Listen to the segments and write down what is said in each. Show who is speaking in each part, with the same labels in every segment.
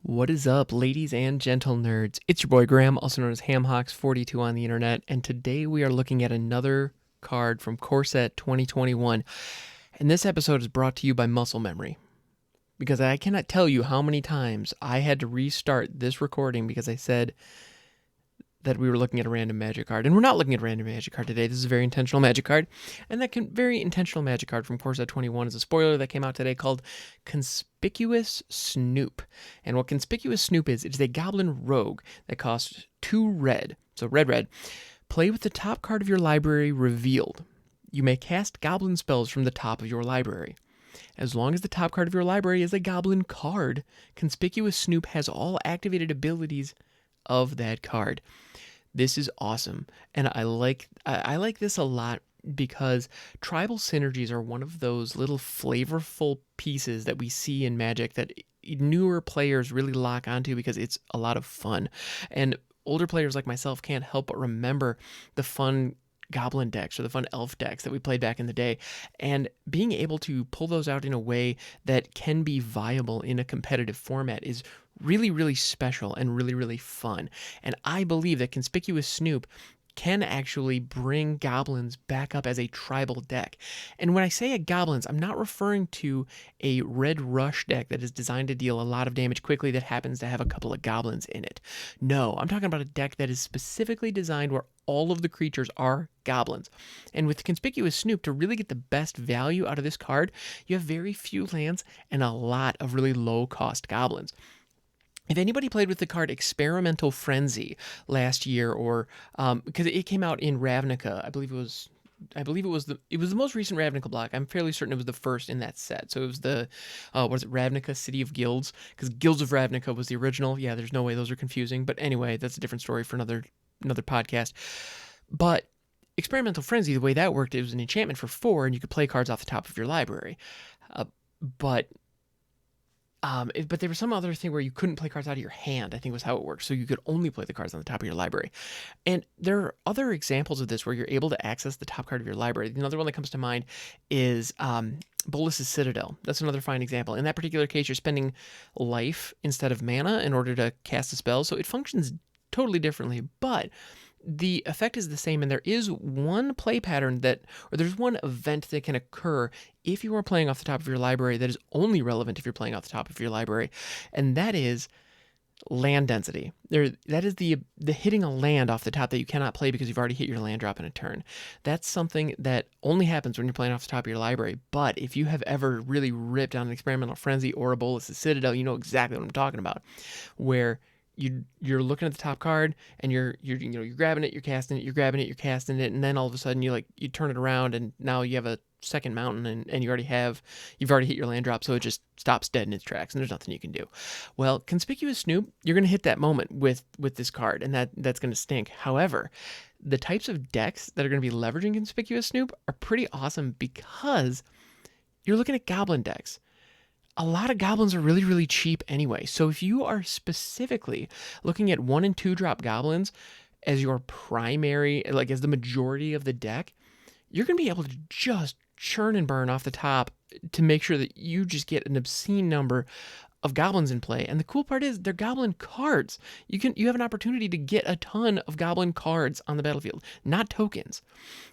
Speaker 1: What is up, ladies and gentle nerds? It's your boy Graham, also known as Hamhawks42 on the internet, and today we are looking at another card from Core Set 2021. And this episode is brought to you by Muscle Memory, because I cannot tell you how many times I had to restart this recording because I said that we were looking at a random magic card. And we're not looking at a random magic card today. This is a very intentional magic card. And that very intentional magic card from Core Set 21 is a spoiler that came out today called Conspicuous Snoop. And what Conspicuous Snoop is, it is a goblin rogue that costs 2 red. So red. Play with the top card of your library revealed. You may cast goblin spells from the top of your library. As long as the top card of your library is a goblin card, Conspicuous Snoop has all activated abilities of that card. This is awesome, and I like this a lot because tribal synergies are one of those little flavorful pieces that we see in Magic that newer players really lock onto because it's a lot of fun. And older players like myself can't help but remember the fun goblin decks or the fun elf decks that we played back in the day, and being able to pull those out in a way that can be viable in a competitive format is really special and really fun. And I believe that Conspicuous Snoop can actually bring goblins back up as a tribal deck. And when I say a goblins, I'm not referring to a red rush deck that is designed to deal a lot of damage quickly that happens to have a couple of goblins in it. No, I'm talking about a deck that is specifically designed where all of the creatures are goblins. And with Conspicuous Snoop, to really get the best value out of this card, you have very few lands and a lot of really low cost goblins. If anybody played with the card Experimental Frenzy last year, or because it came out in Ravnica, I believe it was the most recent Ravnica block. I'm fairly certain it was the first in that set. So it was the Ravnica City of Guilds, because Guilds of Ravnica was the original. Yeah, there's no way those are confusing, but anyway, that's a different story for another podcast. But Experimental Frenzy, the way that worked, it was an enchantment for 4, and you could play cards off the top of your library. But there was some other thing where you couldn't play cards out of your hand, I think was how it worked. So you could only play the cards on the top of your library. And there are other examples of this where you're able to access the top card of your library. Another one that comes to mind is Bolas's Citadel. That's another fine example. In that particular case, you're spending life instead of mana in order to cast a spell. So it functions totally differently, but the effect is the same, and there is one play pattern there's one event that can occur if you are playing off the top of your library that is only relevant if you're playing off the top of your library, and that is land density. That is the hitting a land off the top that you cannot play because you've already hit your land drop in a turn. That's something that only happens when you're playing off the top of your library, but if you have ever really ripped on an Experimental Frenzy or a Bolas's Citadel, you know exactly what I'm talking about, where you're looking at the top card and you're grabbing it, you're casting it, you're grabbing it, you're casting it, and then all of a sudden you turn it around and now you have a second mountain and you've already hit your land drop, so it just stops dead in its tracks and there's nothing you can do. Well, Conspicuous Snoop, you're going to hit that moment with this card, and that's going to stink. However, the types of decks that are going to be leveraging Conspicuous Snoop are pretty awesome because you're looking at goblin decks. A lot of goblins are really cheap anyway. So if you are specifically looking at 1 and 2 drop goblins as your primary, like as the majority of the deck, you're going to be able to just churn and burn off the top to make sure that you just get an obscene number of goblins in play. And the cool part is they're goblin cards. You have an opportunity to get a ton of goblin cards on the battlefield, not tokens.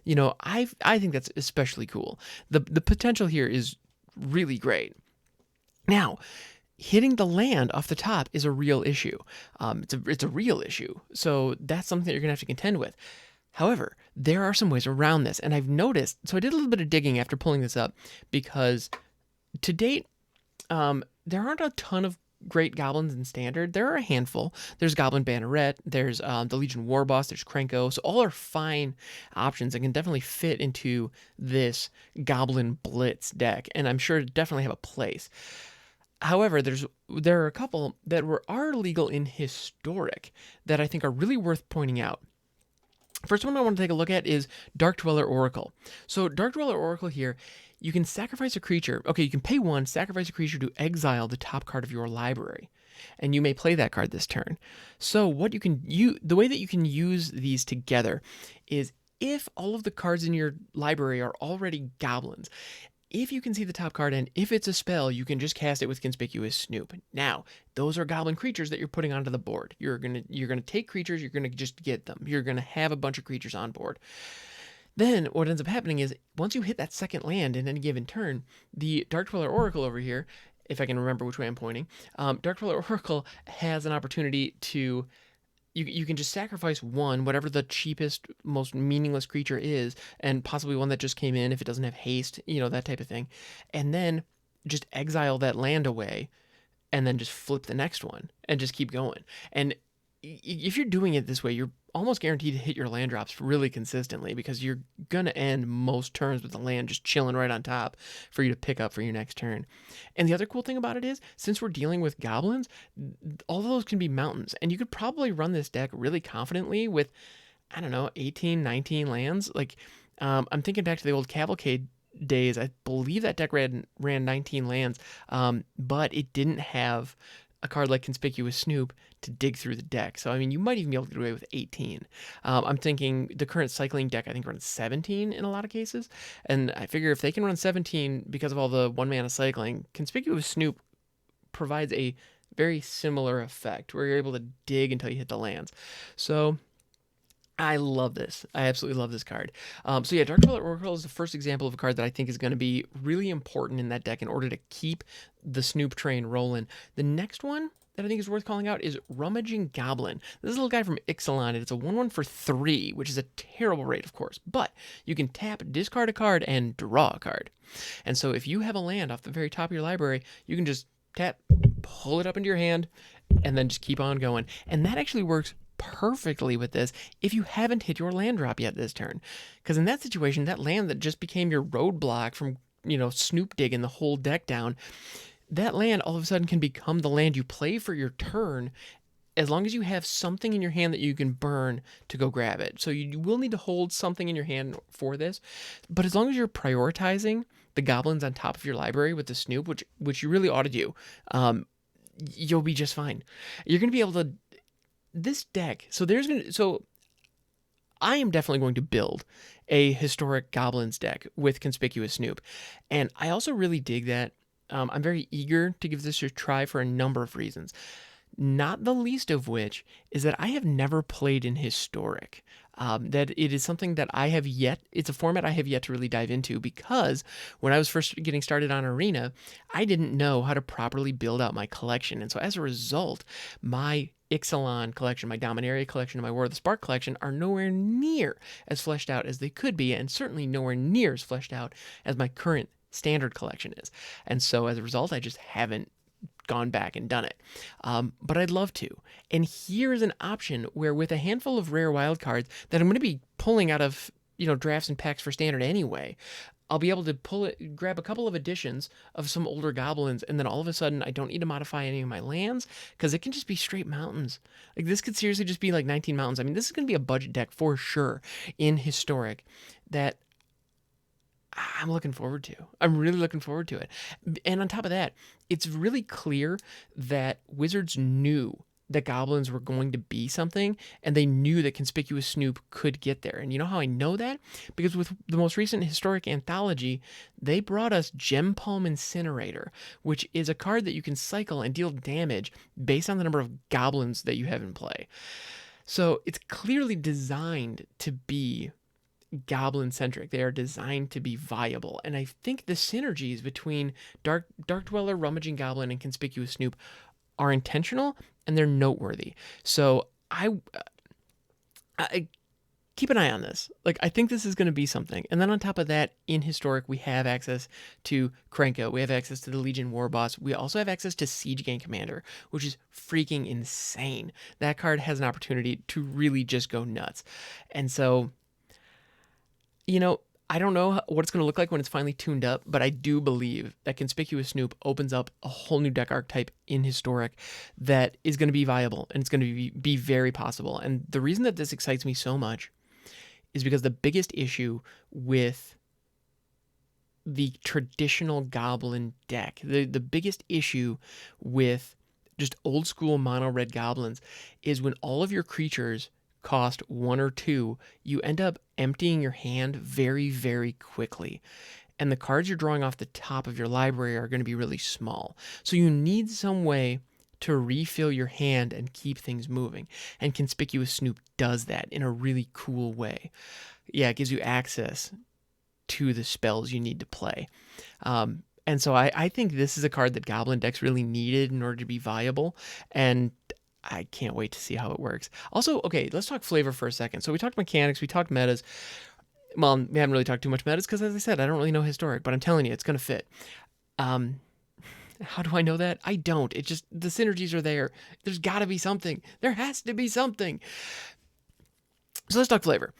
Speaker 1: I think that's especially cool. The potential here is really great. Now, hitting the land off the top is a real issue. It's a real issue. So that's something that you're going to have to contend with. However, there are some ways around this, and I've noticed, so I did a little bit of digging after pulling this up, because to date, there aren't a ton of great goblins in Standard. There are a handful. There's Goblin Banneret, there's the Legion War Boss, there's Krenko, so all are fine options and can definitely fit into this Goblin Blitz deck, and I'm sure it definitely have a place. However, there are a couple that are legal in Historic that I think are really worth pointing out. First one I want to take a look at is Dark Dweller Oracle. So Dark Dweller Oracle here, you can sacrifice a creature. Okay, you can pay 1, sacrifice a creature to exile the top card of your library, and you may play that card this turn. So the way that you can use these together is if all of the cards in your library are already goblins, if you can see the top card and if it's a spell, you can just cast it with Conspicuous Snoop. Now, those are goblin creatures that you're putting onto the board. You're gonna take creatures, you're gonna just get them. You're gonna have a bunch of creatures on board. Then what ends up happening is once you hit that second land in any given turn, the Dark Dweller Oracle over here, if I can remember which way I'm pointing, Dark Dweller Oracle has an opportunity to you can just sacrifice one, whatever the cheapest, most meaningless creature is, and possibly one that just came in if it doesn't have haste, that type of thing, and then just exile that land away, and then just flip the next one and just keep going. And if you're doing it this way, you're almost guaranteed to hit your land drops really consistently because you're going to end most turns with the land just chilling right on top for you to pick up for your next turn. And the other cool thing about it is, since we're dealing with goblins, all of those can be mountains. And you could probably run this deck really confidently with, 18, 19 lands. Like, I'm thinking back to the old Cavalcade days. I believe that deck ran 19 lands, but it didn't have a card like Conspicuous Snoop to dig through the deck. So, you might even be able to get away with 18. I'm thinking the current cycling deck, I think, runs 17 in a lot of cases. And I figure if they can run 17 because of all the one-mana cycling, Conspicuous Snoop provides a very similar effect where you're able to dig until you hit the lands. So I love this. I absolutely love this card. Dark Dweller Oracle is the first example of a card that I think is going to be really important in that deck in order to keep the Snoop train rolling. The next one that I think is worth calling out is Rummaging Goblin. This is a little guy from Ixalan, and it's a 1/1 for 3, which is a terrible rate, of course, but you can tap, discard a card, and draw a card. And so if you have a land off the very top of your library, you can just tap, pull it up into your hand, and then just keep on going. And that actually works perfectly with this if you haven't hit your land drop yet this turn, because in that situation, that land that just became your roadblock from Snoop digging the whole deck down, that land all of a sudden can become the land you play for your turn, as long as you have something in your hand that you can burn to go grab it. So you will need to hold something in your hand for this, but as long as you're prioritizing the goblins on top of your library with the Snoop, which you really ought to do, you'll be just fine. You're going to be able to this deck, so I am definitely going to build a historic goblins deck with Conspicuous Snoop, and I also really dig that. I'm very eager to give this a try for a number of reasons, not the least of which is that I have never played in historic. That it is something that it's a format I have yet to really dive into, because when I was first getting started on Arena, I didn't know how to properly build out my collection. And so as a result, my Ixalan collection, my Dominaria collection, and my War of the Spark collection are nowhere near as fleshed out as they could be, and certainly nowhere near as fleshed out as my current standard collection is. And so as a result, I just haven't gone back and done it. But I'd love to. And here is an option where, with a handful of rare wild cards that I'm going to be pulling out of, drafts and packs for standard anyway, I'll be able to grab a couple of additions of some older goblins, and then all of a sudden I don't need to modify any of my lands, because it can just be straight mountains. Like, this could seriously just be like 19 mountains. This is going to be a budget deck for sure in historic that I'm looking forward to. I'm really looking forward to it. And on top of that, it's really clear that Wizards knew that goblins were going to be something, and they knew that Conspicuous Snoop could get there. And you know how I know that? Because with the most recent historic anthology, they brought us Gem Palm Incinerator, which is a card that you can cycle and deal damage based on the number of goblins that you have in play. So it's clearly designed to be goblin-centric. They are designed to be viable. And I think the synergies between Dark Dweller, Rummaging Goblin, and Conspicuous Snoop are intentional, and they're noteworthy. So I keep an eye on this. Like, I think this is going to be something. And then on top of that, in historic, we have access to Krenko. We have access to the Legion War Boss. We also have access to Siege Gang Commander, which is freaking insane. That card has an opportunity to really just go nuts. And so, I don't know what it's going to look like when it's finally tuned up, but I do believe that Conspicuous Snoop opens up a whole new deck archetype in historic that is going to be viable, and it's going to be very possible. And the reason that this excites me so much is because the biggest issue with the traditional goblin deck, the biggest issue with just old school mono red goblins, is when all of your creatures cost 1 or 2, you end up emptying your hand very, very quickly. and the cards you're drawing off the top of your library are going to be really small. So you need some way to refill your hand and keep things moving. And Conspicuous Snoop does that in a really cool way. Yeah, it gives you access to the spells you need to play. And so I think this is a card that Goblin decks really needed in order to be viable. And I can't wait to see how it works. Also, okay, let's talk flavor for a second. So we talked mechanics, we talked metas. Well, we haven't really talked too much metas because, as I said, I don't really know Historic, but I'm telling you, it's going to fit. How do I know that? I don't. It just, the synergies are there. There's got to be something. There has to be something. So let's talk flavor.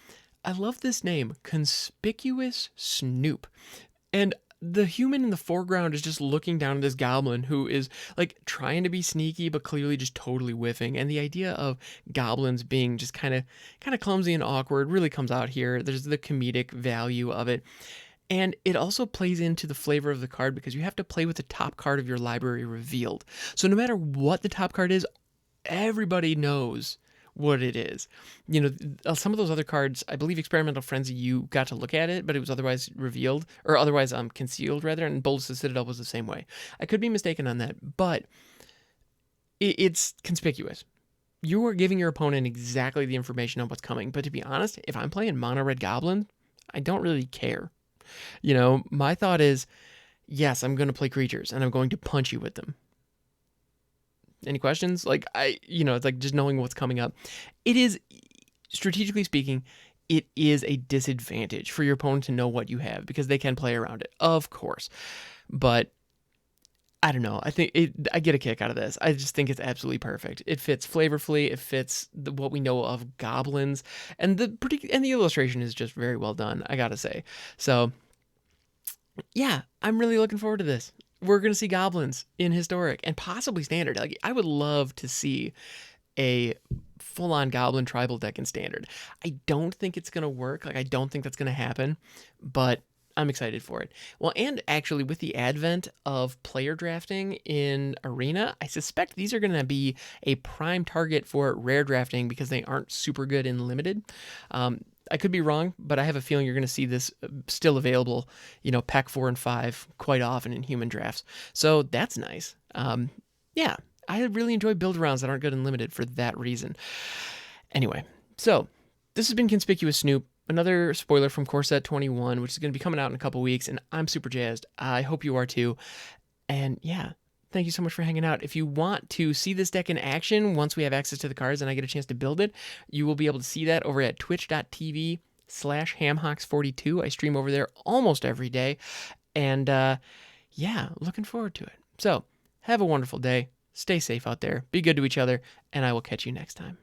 Speaker 1: I love this name, Conspicuous Snoop. And the human in the foreground is just looking down at this goblin who is like trying to be sneaky but clearly just totally whiffing. And the idea of goblins being just kind of clumsy and awkward really comes out here. There's the comedic value of it. And it also plays into the flavor of the card because you have to play with the top card of your library revealed. So no matter what the top card is, everybody knows what it is. You know, some of those other cards, I believe Experimental Frenzy, you got to look at it, but it was otherwise revealed, or otherwise concealed rather, and Boldest Citadel was the same way. I could be mistaken on that, but it's conspicuous. You are giving your opponent exactly the information on what's coming, but to be honest, if I'm playing Mono Red Goblin, I don't really care. You know, my thought is, yes, I'm going to play creatures, and I'm going to punch you with them. Any questions? Like, it's like just knowing what's coming up. It is, strategically speaking, it is a disadvantage for your opponent to know what you have because they can play around it, of course. But I don't know. I think I get a kick out of this. I just think it's absolutely perfect. It fits flavorfully. It fits what we know of goblins, and the illustration is just very well done, I gotta say. So, yeah, I'm really looking forward to this. We're going to see goblins in Historic and possibly Standard. Like, I would love to see a full-on goblin tribal deck in Standard. I don't think it's going to work. Like, I don't think that's going to happen, but I'm excited for it. Well, and actually, with the advent of player drafting in Arena, I suspect these are going to be a prime target for rare drafting because they aren't super good in Limited. I could be wrong, but I have a feeling you're going to see this still available, pack 4 and 5 quite often in human drafts. So that's nice. Yeah, I really enjoy build rounds that aren't good in Limited for that reason. Anyway, so this has been Conspicuous Snoop, another spoiler from Core Set 21, which is going to be coming out in a couple weeks, and I'm super jazzed. I hope you are too. And yeah, thank you so much for hanging out. If you want to see this deck in action once we have access to the cards and I get a chance to build it, you will be able to see that over at twitch.tv/hamhawks42. I stream over there almost every day. And yeah, looking forward to it. So have a wonderful day. Stay safe out there. Be good to each other. And I will catch you next time.